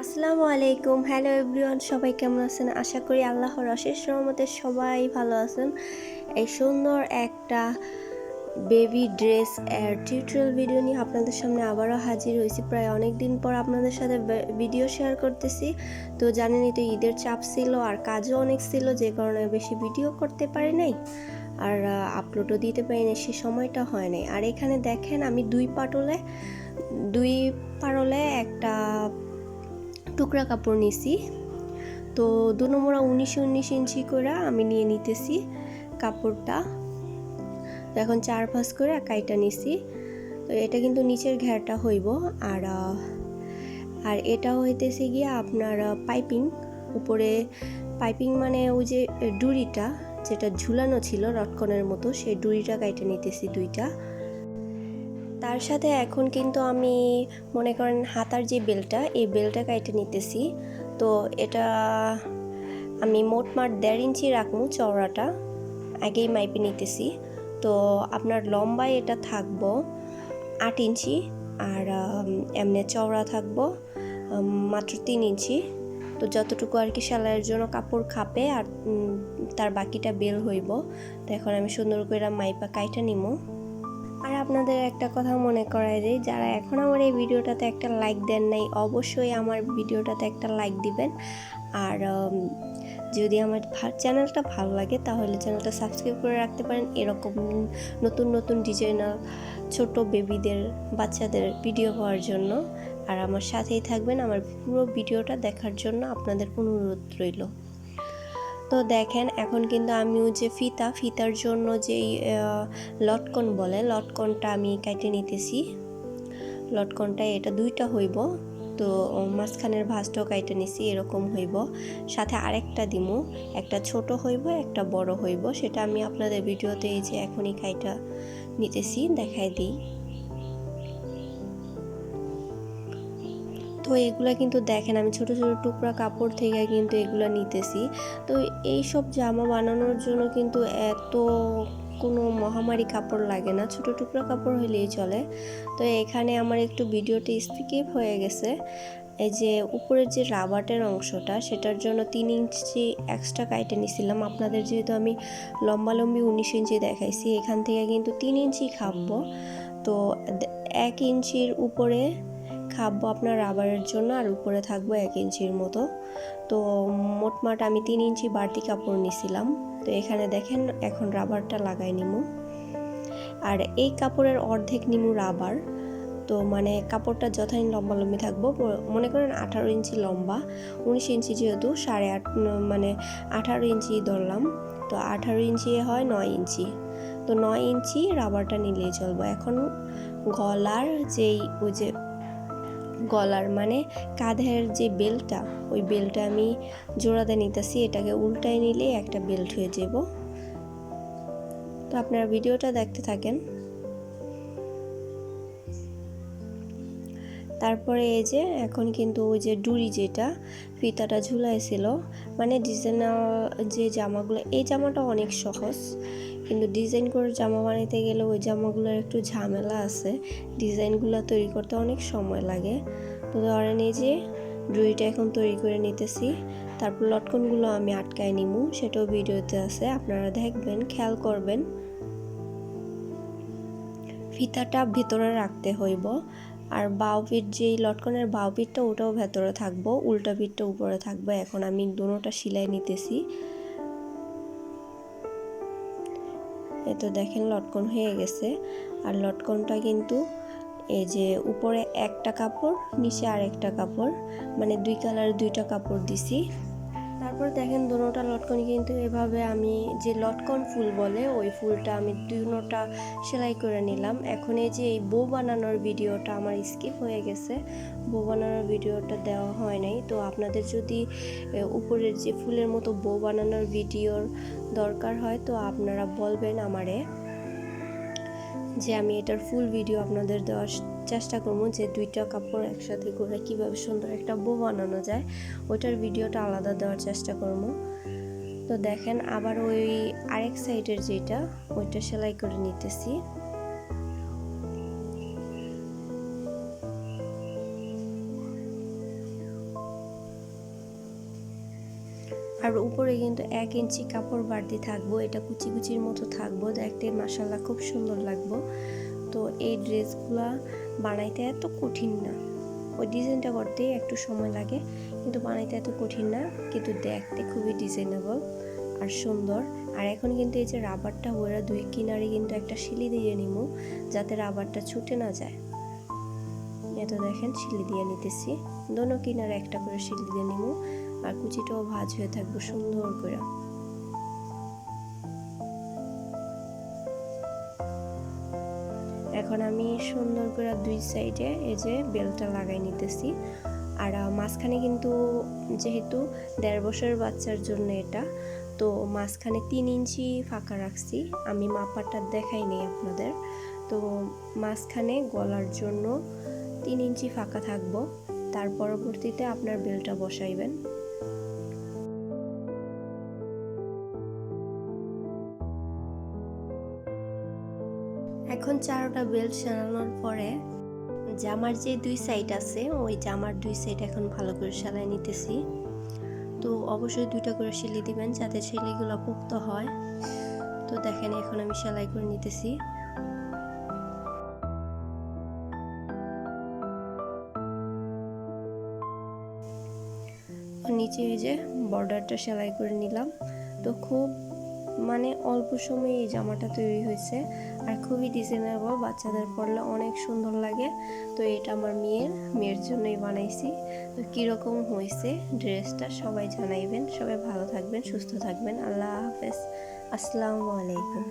আসসালামু আলাইকুম। Hello everyone, সবাই কেমন আছেন? আশা করি আল্লাহর অশেষ রহমতে সবাই ভালো আছেন। এই সুন্দর একটা বেবি ড্রেস এর টিউটোরিয়াল ভিডিও নিয়ে আপনাদের সামনে আবারও হাজির হয়েছি। প্রায় অনেক দিন পর আপনাদের সাথে ভিডিও শেয়ার করতেছি। তো জানেনই তো, ঈদের চাপ ছিল আর কাজও অনেক ছিল, যে কারণে বেশি ভিডিও করতে পারি নাই আর আপলোডও দিতে পারি নাই, সে সময়টা হয় নাই। আর এখানে দেখেন, আমি দুই পারলে একটা টুকরা কাপড় নিছি। তো দু নম্বর 19 ইঞ্চি করে আমি নিয়ে নিতেছি কাপড়টা। তো এখন 4 ভাঁজ করে কাইটা নিছি। তো এটা কিন্তু নিচের ঘেরটা হইব। আর এটা হইতেছে গিয়া আপনার উপরে পাইপিং, মানে ওই যে ডুরিটা যেটা ঝুলানো ছিল লটকনের মতো, সেই ডুরিটা কাইটা নিতেছি দুইটা। তার সাথে এখন কিন্তু আমি মনে করেন হাতার যে বেলটা, এই বেলটা কাইটে নিতেছি। তো এটা আমি মোটমাট 1.5 ইঞ্চি রাখবো, চওড়াটা আগেই মাইপে নিতেছি। তো আপনার লম্বায় এটা থাকবো 8 ইঞ্চি আর এমনি চওড়া থাকবো মাত্র 3 ইঞ্চি। তো যতটুকু আর কি সেলাইয়ের জন্য কাপড় খাপে আর তার বাকিটা বেল হইব। তো এখন আমি সুন্দর করে মাইপা কাইটা নিমো। আর আপনাদের একটা কথা মনে করাই দিই, যারা এখন আমার এই ভিডিওটাতে একটা লাইক দেন নাই, অবশ্যই আমার ভিডিওটাতে একটা লাইক দিবেন। আর যদি আমার চ্যানেলটা ভালো লাগে তাহলে চ্যানেলটা সাবস্ক্রাইব করে রাখতে পারেন, এরকম নতুন নতুন ডিজাইনার ছোট বেবিদের, বাচ্চাদের ভিডিও পাওয়ার জন্য। আর আমার সাথেই থাকবেন, আমার পুরো ভিডিওটা দেখার জন্য আপনাদের অনুরোধ রইল। তো দেখেন, এখন কিন্তু আমি যে ফিতার জন্য যেই লটকন বলে, লটকনটা আমি কাটে নিতেছি। লটকনটা এটা দুইটা হইব, তো মাঝখানের ভাঁজটাও কাইটে নিছি, এরকম হইব। সাথে আরেকটা দিমু, একটা ছোট হইব একটা বড় হইব, সেটা আমি আপনাদের ভিডিওতে এই যে এখনই কাইটা নিতেছি দেখাই দিই। তো এগুলা কিন্তু দেখেন, আমি ছোট ছোট টুকরা কাপড় থেকে কিন্তু এগুলা নিতেছি। তো এই সব জামা বানানোর জন্য কিন্তু এত কোনো মহামারী কাপড় লাগে না, ছোট টুকরা কাপড় হলেই চলে। তো এখানে আমার একটু ভিডিওটা স্কিপ হয়ে গেছে। এই যে উপরের যে রাবারের অংশটা, সেটার জন্য 3 ইঞ্চি এক্সট্রা কাইটে নিছিলাম। আপনাদের যেহেতু আমি লম্বি 19 ইঞ্চি দেখাইছি, এখান থেকে কিন্তু 3 ইঞ্চি খাবো। তো 1 ইঞ্চির উপরে খাবো আপনার রাবারের জন্য, আর উপরে থাকবো 1 ইঞ্চির মতো। তো মোটমাট আমি 3 ইঞ্চি বাড়তি কাপড় নিছিলাম। তো এখানে দেখেন, এখন রাবারটা লাগাই নিমু। আর এই কাপড়ের অর্ধেক নিমু রাবার। তো মানে কাপড়টা যথাযথ লম্বি থাকবো, মনে করেন 18 ইঞ্চি লম্বা, 19 ইঞ্চি যেহেতু 8.5 মানে 18 ইঞ্চি ধরলাম। তো 18 ইঞ্চি হয় 9 ইঞ্চি। তো 9 ইঞ্চি রাবারটা নিলেই চলবো। এখন গলার গলার মানে কাঁধের যে বেল্টটা, ওই বেল্টটা আমি জোড়াতে নিতেছি। এটাকে উল্টায় নিলে একটা বেল্ট হয়ে যাব। তো আপনারা ভিডিওটা দেখতে থাকেন। তারপরে এই যে এখন কিন্তু ওই যে ডুরি যেটা ফিতাটা ঝুলাইছিল, মানে ডিজাইনার যে জামাগুলো, এই জামাটা অনেক সহজ, কিন্তু ডিজাইন করে জামা বানাইতে গেলে ওই জামাগুলোর একটু ঝামেলা আছে, ডিজাইনগুলো তৈরি করতে অনেক সময় লাগে। তো ধরেন এই যে ডুরিটা এখন তৈরি করে নিতেছি। তারপর লটকনগুলো আমি আটকায় নিমু, সেটাও ভিডিওতে আছে, আপনারা দেখবেন, খেয়াল করবেন। ফিতাটা ভেতরে রাখতে হইব। আর বাউ পিঠ, যেই লটকনের বাউ পিঠটা, ওটাও ভেতরে থাকবো, উল্টা পিঠটা উপরে থাকবে। এখন আমি দুটোটা সেলাই নিতেছি। এই তো দেখেন, লটকন হয়ে গেছে। আর লটকনটা কিন্তু এই যে উপরে একটা কাপড়, নিচে আর একটা কাপড়, মানে 2 কালার 2টা কাপড় দিছি। তারপর দেখেন, দুটোটা লটকন কিন্তু এভাবে আমি যে লটকন ফুল বলে, ওই ফুলটা আমি দুটোটা সেলাই করে নিলাম। এখন এই যে এই বো বানানোর ভিডিওটা আমার স্কিপ হয়ে গেছে, বো বানানোর ভিডিওটা দেওয়া হয় নাই। তো আপনাদের যদি উপরের যে ফুলের মতো বো বানানোর ভিডিওর দরকার হয়, তো আপনারা বলবেন আমারে, যে আমি এটার ফুল ভিডিও আপনাদের দেওয়ার চেষ্টা করবো, যে 2টা কাপড় একসাথে করে কিভাবে সুন্দর একটা বো বানানো যায়, ওইটার ভিডিওটা আলাদা দেওয়ার চেষ্টা করবো। তো দেখেন, আবার ওই আরেক সাইডের যেটা, ওইটা সেলাই করে নিতেছি। আর উপরে কিন্তু 1 ইঞ্চি কাপড় বাড়তি থাকবো, এটা কুচি কুচির মতো থাকবো, দেখতে মাশাআল্লাহ খুব সুন্দর লাগবো। তো এই ড্রেসগুলা বানাইতে এত কঠিন না, ওই ডিজাইনটা করতেই একটু সময় লাগে, কিন্তু বানাইতে এত কঠিন না, কিন্তু দেখতে খুবই ডিজাইনেবল আর সুন্দর। আর এখন কিন্তু এই যে রাবারটা ওরা 2 কিনারে কিন্তু একটা শিলি দিয়ে নিমু, যাতে রাবারটা ছুটে না যায়। এ তো দেখেন শিলি দিয়ে নিতেছি, দোনো কিনারে একটা করে শিলি দিয়ে নিমু, আর কুচিটাও ভাঁজ হয়ে থাকবে সুন্দর করে। এখন আমি সুন্দর করে 2 সাইডে এই যে বেলটা লাগাই নিতেছি। আর মাঝখানে কিন্তু যেহেতু 1.5 বছরের বাচ্চার জন্য এটা, তো মাঝখানে 3 ইঞ্চি ফাঁকা রাখছি, আমি মাপাটা দেখাই নেই আপনাদের। তো মাঝখানে গলার জন্য 3 ইঞ্চি ফাঁকা থাকবো, তার পরবর্তীতে আপনার বেলটা বসাইবেন। এখন 4টা বেল্ট সাজানোর পরে জামার যে 2 সাইড আছে, ওই জামার 2 সাইড এখন ভালো করে সেলাই নিতেছি। তো অবশ্যই 2টা করে সেলাই দিবেন যাতে সেলাইগুলো পোক্ত হয়। তো দেখেন এখন আমি সেলাই করে নিতেছি। নিচে এই যে বর্ডারটা সেলাই করে নিলাম। তো খুব অল্প সময়ে এই জামাটা তৈরি হয়েছে, আর খুবই ডিজাইনেবল, বাচ্চাদের পরলে অনেক সুন্দর লাগে। তো এটা আমার মেয়ের জন্যই বানাইছি। তো কীরকম হয়েছে ড্রেসটা সবাই জানাইবেন। সবাই ভালো থাকবেন, সুস্থ থাকবেন। আল্লাহ হাফেজ, আসসালামু আলাইকুম।